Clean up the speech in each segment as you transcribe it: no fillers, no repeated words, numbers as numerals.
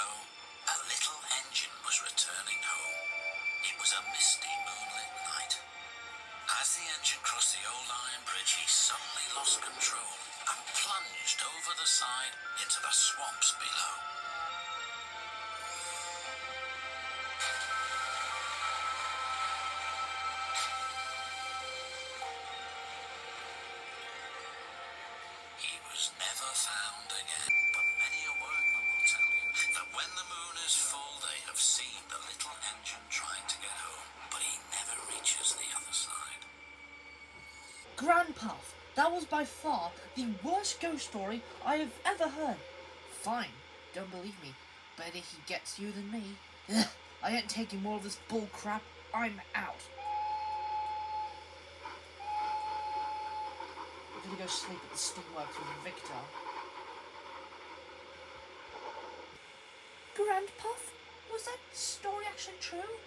ago, a little engine was returning home. It was a misty moonlit night. As the engine crossed the old iron bridge, he suddenly lost control and plunged over the side into the swamps below. He was never found again, but many a workman will tell you that when the moon is full, they have seen the little engine trying to get home, but he never reaches the other side. Grandpuff, that was by far the worst ghost story I have ever heard. Fine, don't believe me. Better he gets you than me. Ugh, I ain't taking more of this bull crap. I'm out. We're gonna go sleep at the steamworks with Victor. Grandpuff, was that story actually true?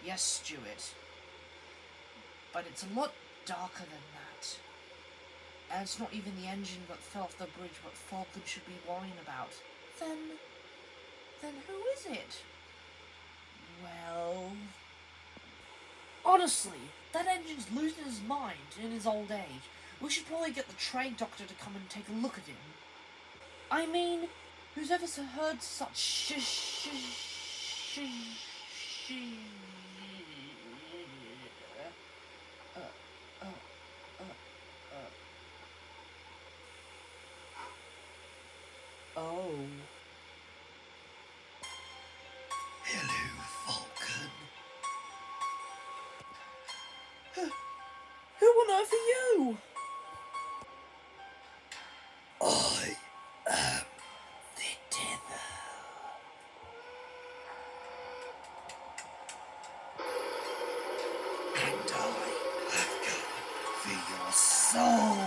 Yes, Stuart. But it's a lot darker than that. And it's not even the engine that fell off the bridge what Falcon should be worrying about. Then who is it? Well... Honestly, that engine's losing his mind in his old age. We should probably get the train doctor to come and take a look at him. I mean, who's ever heard such Oh. Hello, Falcon. Who on earth are you? I am the Devil. And I have come for your soul.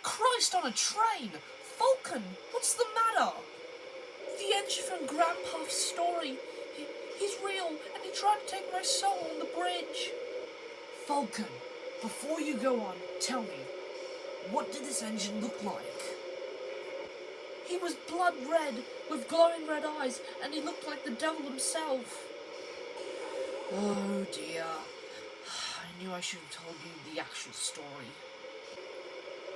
Christ on a train! Falcon, what's the matter? The engine from Grandpa's story. He's real, and he tried to take my soul on the bridge. Falcon, before you go on, tell me, what did this engine look like? He was blood red, with glowing red eyes, and he looked like the devil himself. Oh dear. I knew I should have told you the actual story.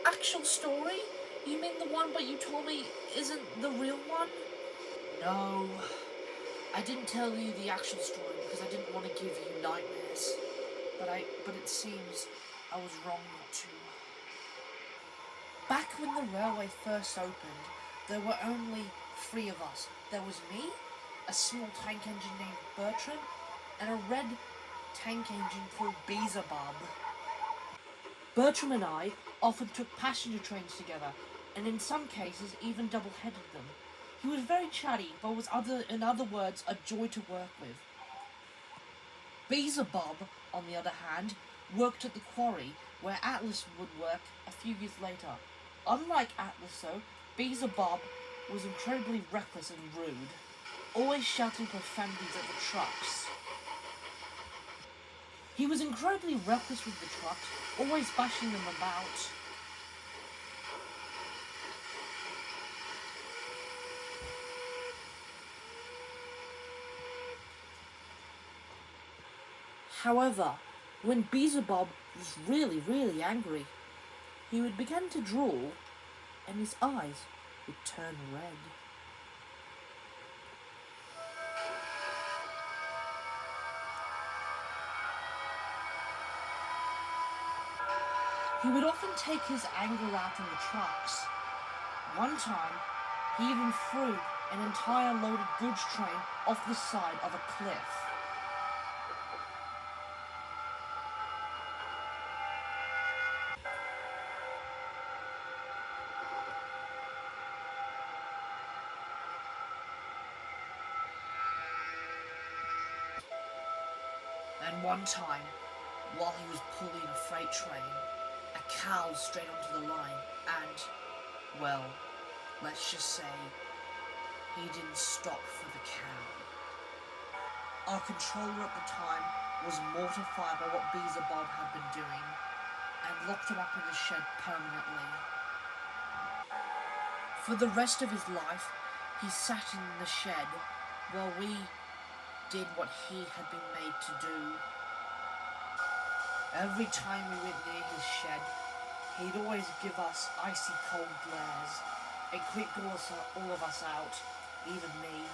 Actual story? You mean the one but you told me isn't the real one? No. I didn't tell you the actual story because I didn't want to give you nightmares. But it seems I was wrong not to. Back when the railway first opened, there were only 3 of us. There was me, a small tank engine named Bertram, and a red tank engine called Beelzebub. Bertram and I often took passenger trains together, and in some cases even double-headed them. He was very chatty, but was in other words, a joy to work with. Beelzebub, on the other hand, worked at the quarry, where Atlas would work a few years later. Unlike Atlas, though, Beelzebub was incredibly reckless and rude, always shouting profanities at the trucks. He was incredibly reckless with the trucks, always bashing them about. However, when Beelzebub was really angry, he would begin to drool, and his eyes would turn red. He would often take his anger out on the trucks. One time, he even threw an entire loaded goods train off the side of a cliff. And one time, while he was pulling a freight train, a cow strayed onto the line and, well, let's just say, he didn't stop for the cow. Our controller at the time was mortified by what Beelzebub had been doing and locked him up in the shed permanently. For the rest of his life, he sat in the shed while we did what he had been made to do. Every time we went near his shed, he'd always give us icy cold glares. It creeped all of us out, even me.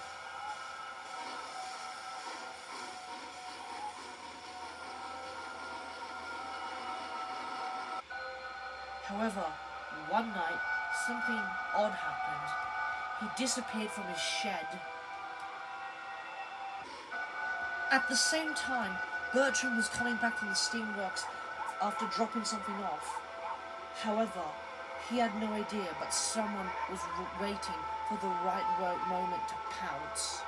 However, one night, something odd happened. He disappeared from his shed. At the same time, Bertram was coming back from the steamworks after dropping something off. However, he had no idea, but someone was waiting for the right moment to pounce.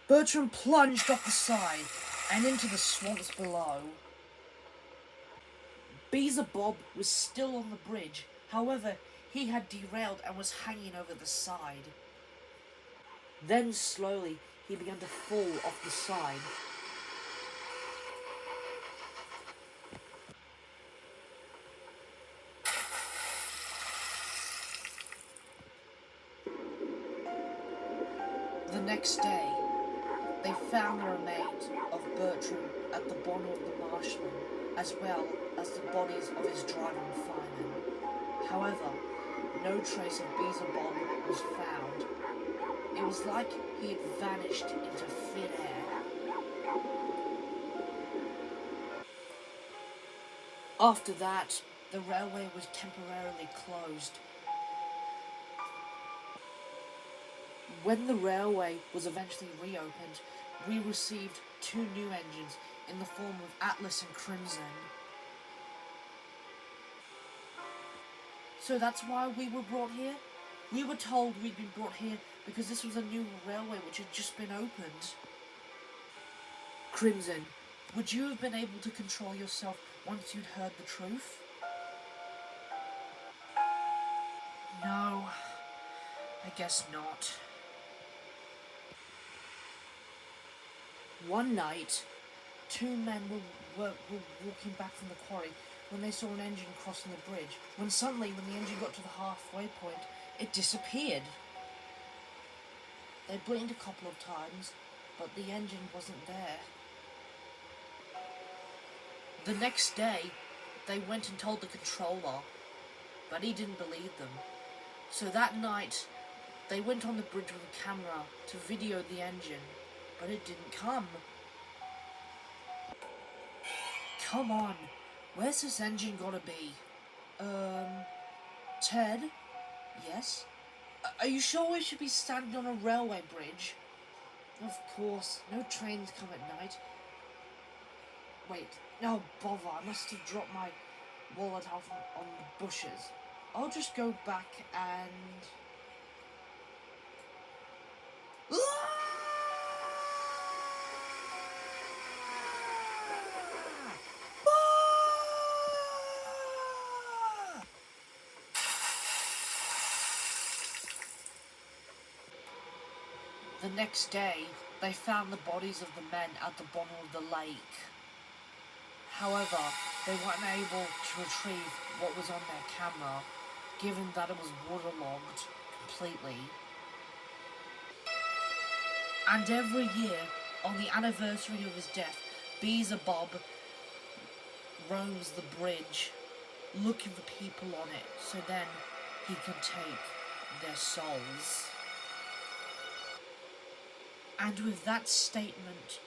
Bertram plunged off the side and into the swamps below. Beelzebub was still on the bridge. However, he had derailed and was hanging over the side. Then slowly he began to fall off the side. The next day, they found the remains of Bertram at the bottom of the marshland, as well as the bodies of his driver and fireman. However, no trace of Beelzebub was found. It was like he had vanished into thin air. After that, the railway was temporarily closed. When the railway was eventually reopened, we received 2 new engines in the form of Atlas and Crimson. So that's why we were brought here? We were told we'd been brought here because this was a new railway which had just been opened. Crimson, would you have been able to control yourself once you'd heard the truth? No, I guess not. One night, 2 men were walking back from the quarry when they saw an engine crossing the bridge, when suddenly, when the engine got to the halfway point, it disappeared. They blinked a couple of times, but the engine wasn't there. The next day, they went and told the controller, but he didn't believe them. So that night, they went on the bridge with a camera to video the engine, but it didn't come. Come on, where's this engine gotta be? Ted? Yes? Are you sure we should be standing on a railway bridge? Of course, no trains come at night. Wait, no bother, I must have dropped my wallet out on the bushes. I'll just go back and... The next day, they found the bodies of the men at the bottom of the lake. However, they weren't able to retrieve what was on their camera, given that it was waterlogged completely. And every year, on the anniversary of his death, Beelzebub roams the bridge, looking for people on it, so then he can take their souls. And with that statement,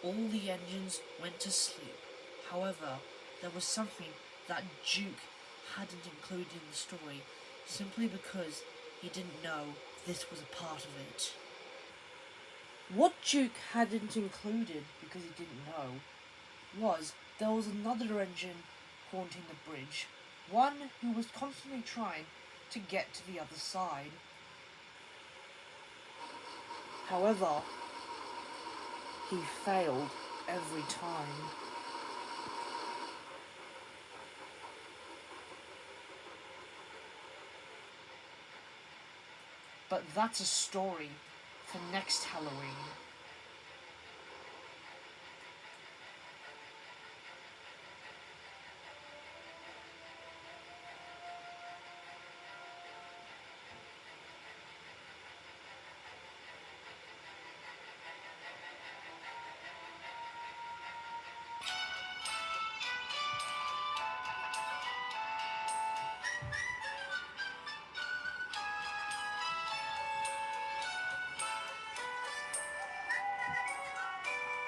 all the engines went to sleep. However, there was something that Duke hadn't included in the story, simply because he didn't know this was a part of it. What Duke hadn't included, because he didn't know, was there was another engine haunting the bridge, one who was constantly trying to get to the other side. However, he failed every time. But that's a story for next Halloween.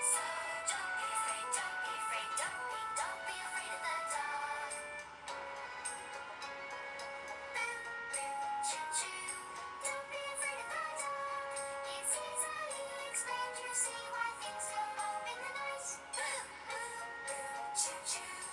So don't be afraid, don't be afraid, don't be afraid of the dark. Boo, boo, choo choo. Don't be afraid of the dark. It's easily explained. You see why things go bump in the night. Boo, boo, boo, choo choo.